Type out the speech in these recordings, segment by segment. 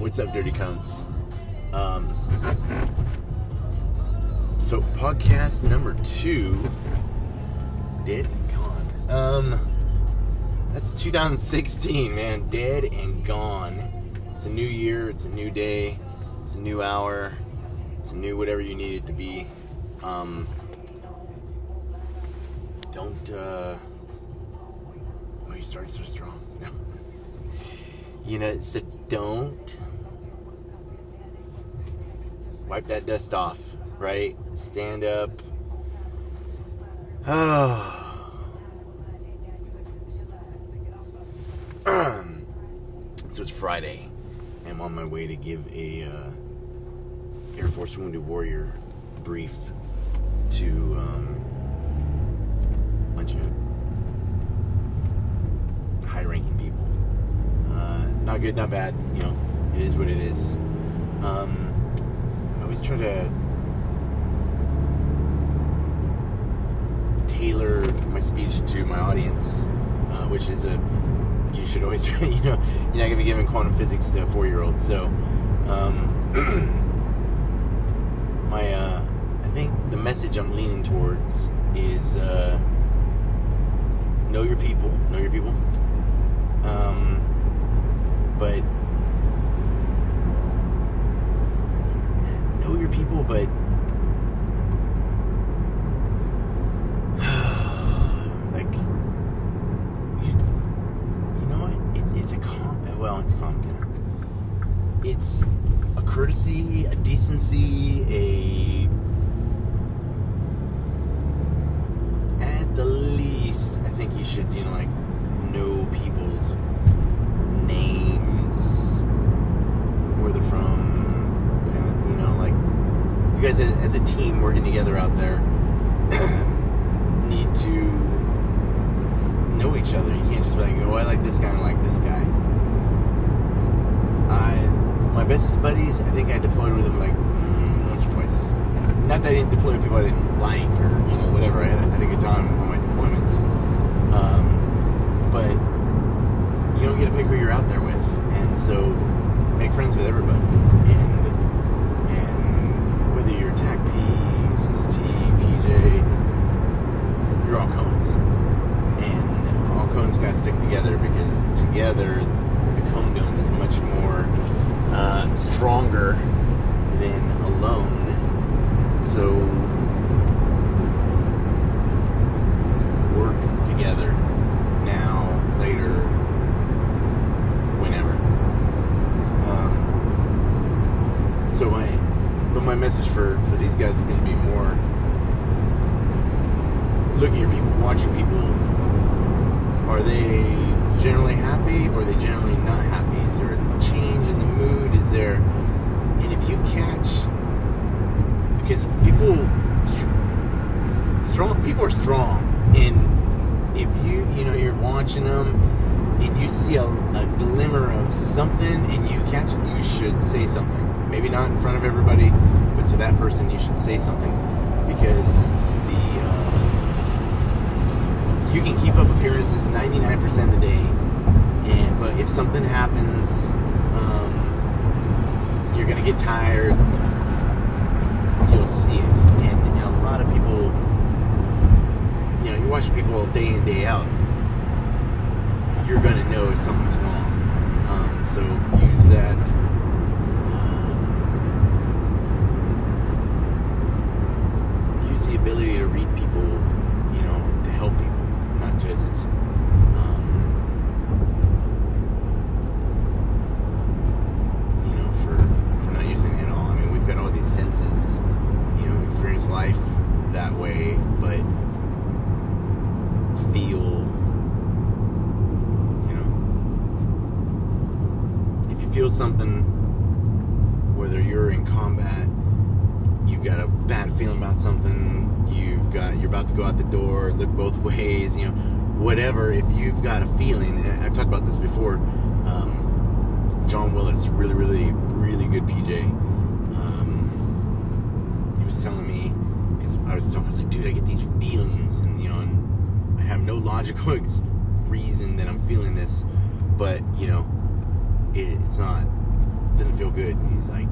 What's up, Dirty Cunts? So podcast number 2, Dead and Gone. That's 2016, man. Dead and gone. It's a new year, it's a new day, it's a new hour, it's a new whatever you need it to be. You started so strong. So don't wipe that dust off, right? Stand up. So it's Friday. I'm on my way to give a Air Force Wounded Warrior brief to a bunch of high-ranking people. Not good, not bad. It is what it is. I always try to tailor my speech to my audience, which is you should always try. You're not gonna be giving quantum physics to a 4-year-old. So, I think the message I'm leaning towards is know your people. Know your people. But know your people, but like it's calm. It's a courtesy, a decency, at the least, I think you should, know people's names, where they're from, you guys as a team working together out there need to know each other. You can't just be like, oh, I like this guy, I like this guy. My bestest buddies, I think I deployed with them once or twice. Not that I didn't deploy with people I didn't like or, whatever. I had a good time on my deployments. But you don't get to pick who you're out there with. And so make friends with everybody. And whether you're TAC P, CCT, PJ, you're all cones. And all cones got to stick together, because together the cone dome is much more stronger than alone. So work together now, later, whenever. But my message for these guys is going to be more: look at your people, watch your people. Are they generally happy, or are they generally not happy? Is there a change in the mood? Is there, and if you catch, because people are strong, and if you're watching them and you see a glimmer of something and you catch it, you should say something. Maybe not in front of everybody, but to that person you should say something, because you can keep up appearances 99% of the day, but if something happens, you're gonna get tired. You'll see it, and a lot of people, you watch people day in, day out, you're gonna know if something's wrong. So use that. Use the ability to read people, to help people, not just. For not using it at all. I mean, we've got all these senses, experience life that way, but feel, if you feel something, whether you're in combat, you've got a bad feeling about something, you're about to go out the door, look both ways, whatever, if you've got a feeling, and I've talked about this before, John Willis, really, really, really good PJ, he was telling me, because I was like, dude, I get these feelings, and and I have no logical reason that I'm feeling this, but it's not doesn't feel good. And he's like,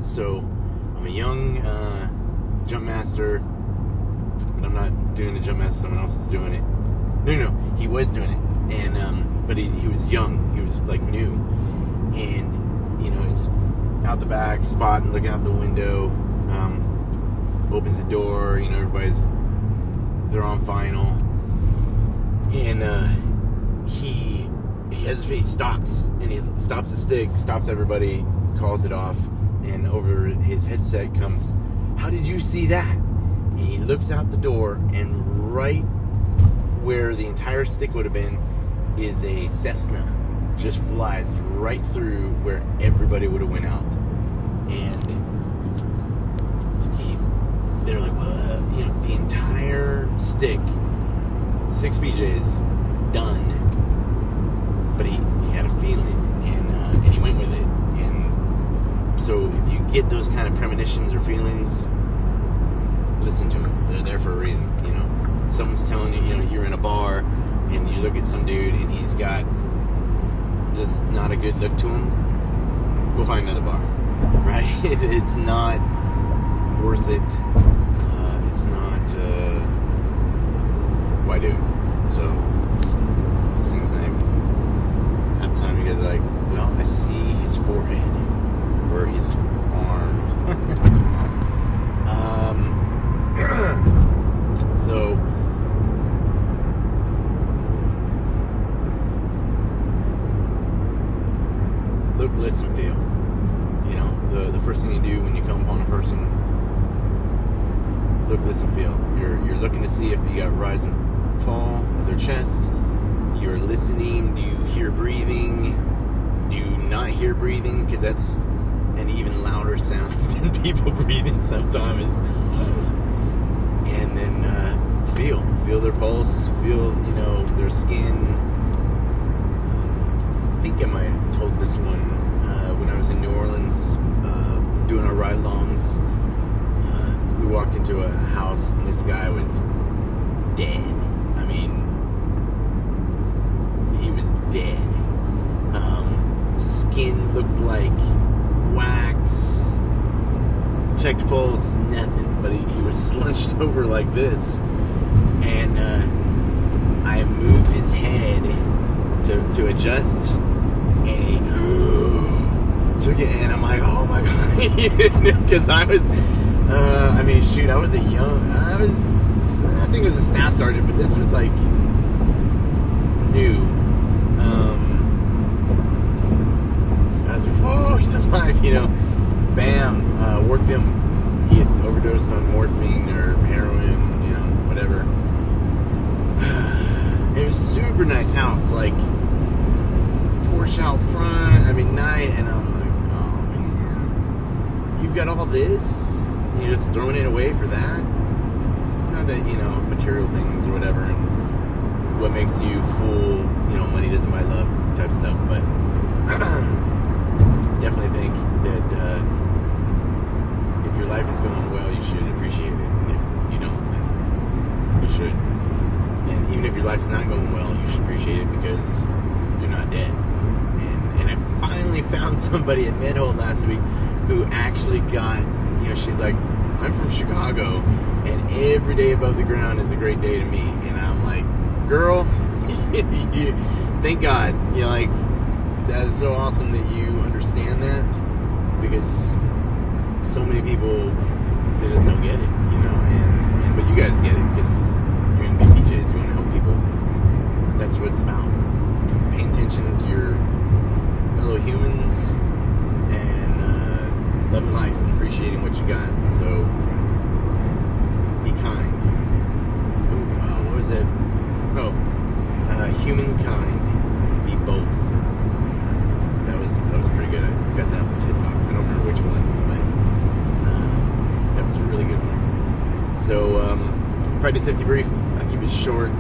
so I'm a young jump master, but I'm not doing the jump master. Someone else is doing it. No, he was doing it, and but he was young. He was like new, and he's out the back, spotting, looking out the window. Opens the door. They're on final, and he hesitates, stops, and he stops the stick, stops everybody, calls it off, and over his headset comes, "How did you see that?" And he looks out the door, and right where the entire stick would have been is a Cessna, just flies right through where everybody would have went out. And they're like, well, the entire stick, 6 BJs, done. But he had a feeling, and he went with it. And so if you get those kind of premonitions or feelings, listen to them. They're there for a reason. Someone's telling you, you're in a bar, and you look at some dude, and he's got just not a good look to him. Go find another bar, right? It's not worth it. It's not. Why do? So this thing's name. Half the time you guys are like, well, I see his forehead or his arm. So look, listen, feel. The first thing you do when you come upon a person, look, listen, feel. You're looking to see if you got rise and fall of their chest. You're listening. Do you hear breathing? Do you not hear breathing? Because that's an even louder sound than people breathing sometimes. And then feel their pulse, feel their skin. I think I might have told this one when I was in New Orleans doing our ride-alongs. We walked into a house and this guy was dead. I mean, he was dead. Skin looked like wax. Checked pulse, nothing. But he was slunched over like this. And I moved his head to adjust. And he took it, and I'm like, oh my god. Because I was, I think it was a staff sergeant, but this was like new. So I was like, oh, he's alive, Bam, worked him. He had overdosed on morphine or heroin, whatever. It was a super nice house, like Porsche out front. Night, and I'm like, oh man, you've got all this, and you're just throwing it away for that. Not that material things or whatever, and what makes you fool, money doesn't buy love type stuff. But definitely think that if your life is going well, you should appreciate it. And if you don't, then you should. And even if your life's not going well, you should appreciate it because you're not dead. And I finally found somebody at Midhold last week who actually got, she's like, I'm from Chicago, and every day above the ground is a great day to me. And I'm like, girl, thank God. That is so awesome that you understand that, because so many people, they just don't get it, but you guys get it, because you're in BPJs, you want to help people. That's what it's about. Paying attention to your fellow humans and loving life and appreciating what you got. So be kind. What was it? Humankind. Be both. That was pretty good. I got that from TikTok. I don't remember which one, but that was a really good one. So Friday safety brief. I'll keep it short,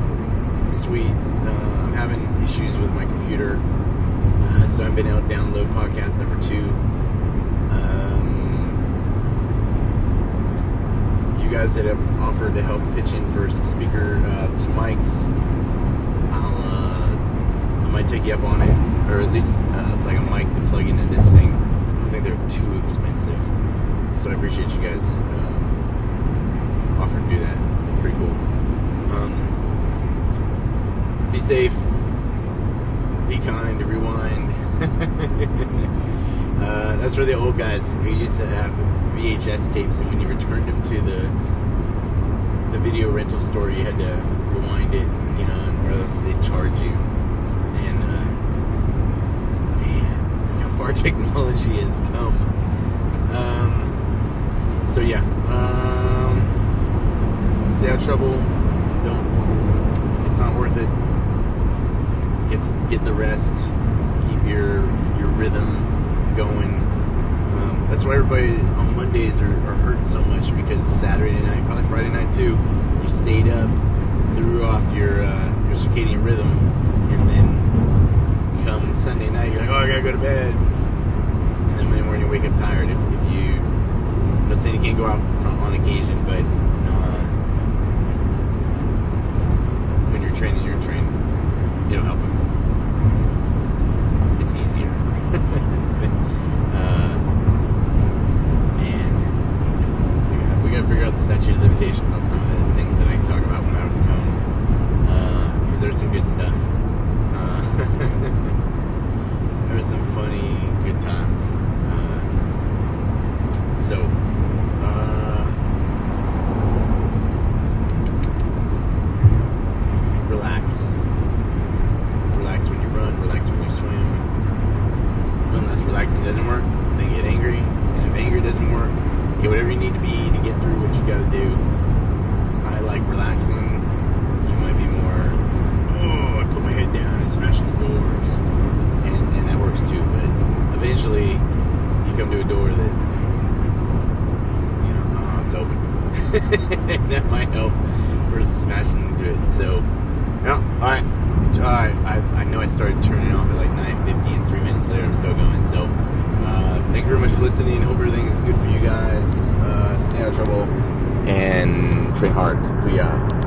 sweet. I'm having issues with my computer. So I've been able to download podcast number 2. You guys that have offered to help pitch in for some speaker, some mics, I might take you up on it, or at least like a mic to plug into this thing. I think they're too expensive, so I appreciate you guys offering to do that. That's pretty cool. Be safe, be kind, rewind. That's for the old guys who used to have VHS tapes, and when you returned them to the video rental store, you had to rewind it, you know, or else they'd charge you. And man, look how far technology has come. So yeah, stay out of trouble. It's not worth it. Get the rest. Keep your rhythm going. That's why everybody on Mondays are hurting so much, because Saturday night, probably Friday night too, you stayed up, threw off your circadian rhythm, and then come Sunday night, you're like, oh, I gotta go to bed. And then Monday morning you wake up tired. If you, I'm not saying you can't go out on occasion, but when you're training, it'll help you. It's easier. And we gotta figure out the statute of limitations on some of the things that I talk about when I was home. Because there's some good stuff. There was some funny, good times. Relax when you run, relax when you swim. Unless relaxing doesn't work, then get angry. And if anger doesn't work, get whatever you need to be to get through what you gotta do. I like relaxing. You might be more, I put my head down and smash the doors. And that works too, but eventually you come to a door that, you know, it's open. And that might help versus smashing into it. So, yeah, alright. I know I started turning off at like 9:50, and 3 minutes later I'm still going. So, thank you very much for listening. Hope everything is good for you guys. Stay out of trouble and train hard. Hooyah.